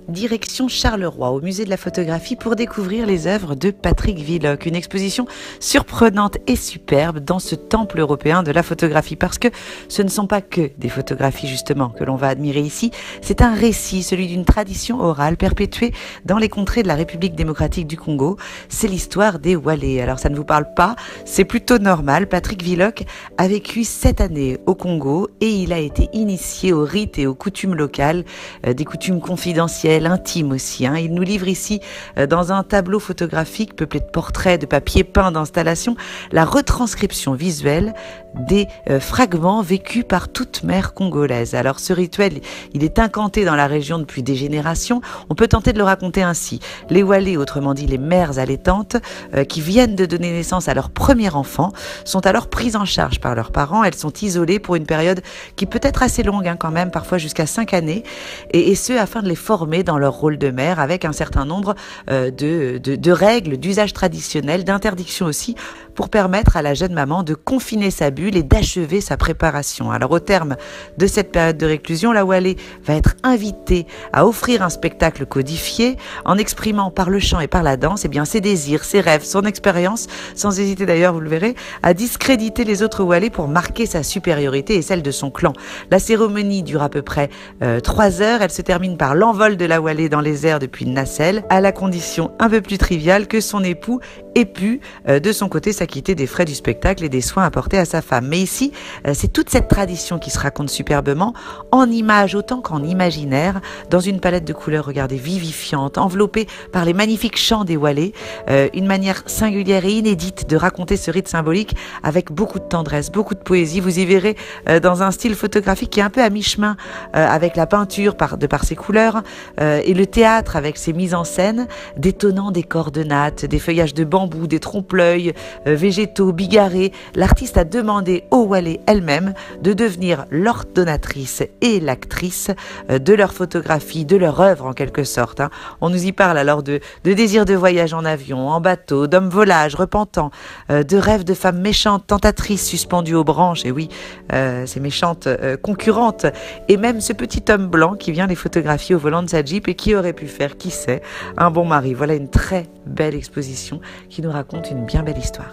Direction Charleroi, au musée de la photographie, pour découvrir les œuvres de Patrick Villeoc. Une exposition surprenante et superbe dans ce temple européen de la photographie. Parce que ce ne sont pas que des photographies, justement, que l'on va admirer ici. C'est un récit, celui d'une tradition orale perpétuée dans les contrées de la République démocratique du Congo. C'est l'histoire des Walé. Alors, ça ne vous parle pas, c'est plutôt normal. Patrick Villeoc a vécu 7 années au Congo et il a été initié aux rites et aux coutumes locales, des coutumes confidentielles, intime aussi. Il nous livre ici, dans un tableau photographique peuplé de portraits, de papier peint, d'installations, la retranscription visuelle des fragments vécus par toute mère congolaise. Alors ce rituel, il est incanté dans la région depuis des générations. On peut tenter de le raconter ainsi. Les Walé, autrement dit les mères allaitantes, qui viennent de donner naissance à leur premier enfant, sont alors prises en charge par leurs parents. Elles sont isolées pour une période qui peut être assez longue quand même, parfois jusqu'à 5 années, et ce afin de les former dans leur rôle de mère, avec un certain nombre de règles, d'usages traditionnels, d'interdictions aussi, pour permettre à la jeune maman de confiner sa bulle et d'achever sa préparation. Alors au terme de cette période de réclusion, la Walé va être invitée à offrir un spectacle codifié en exprimant par le chant et par la danse ses désirs, ses rêves, son expérience, sans hésiter d'ailleurs, vous le verrez, à discréditer les autres Walé pour marquer sa supériorité et celle de son clan. La cérémonie dure à peu près 3 heures. Elle se termine par l'envol de la Walé dans les airs depuis Nacelle, à la condition un peu plus triviale que son époux ait pu, de son côté, s'acquitter des frais du spectacle et des soins apportés à sa femme. Mais ici, c'est toute cette tradition qui se raconte superbement, en images autant qu'en imaginaire, dans une palette de couleurs, regardez, vivifiante, enveloppée par les magnifiques chants des Walé, une manière singulière et inédite de raconter ce rite symbolique avec beaucoup de tendresse, beaucoup de poésie. Vous y verrez dans un style photographique qui est un peu à mi-chemin avec la peinture de par ses couleurs et le théâtre avec ses mises en scène, détonnant des coordonnates, des feuillages de bambou, des trompe-l'œil végétaux, bigarrés. L'artiste a demandé aux Walé elles-mêmes de devenir l'ordonnatrice et l'actrice de leur photographie, de leur œuvre en quelque sorte. On nous y parle alors de désirs de voyage en avion, en bateau, d'hommes volages, repentants, de rêves de femmes méchantes, tentatrices, suspendues aux branches, et oui, ces méchantes concurrentes, et même ce petit homme blanc qui vient les photographier au volant de sa Jeep et qui aurait pu faire, qui sait, un bon mari. Voilà une très belle exposition qui nous raconte une bien belle histoire.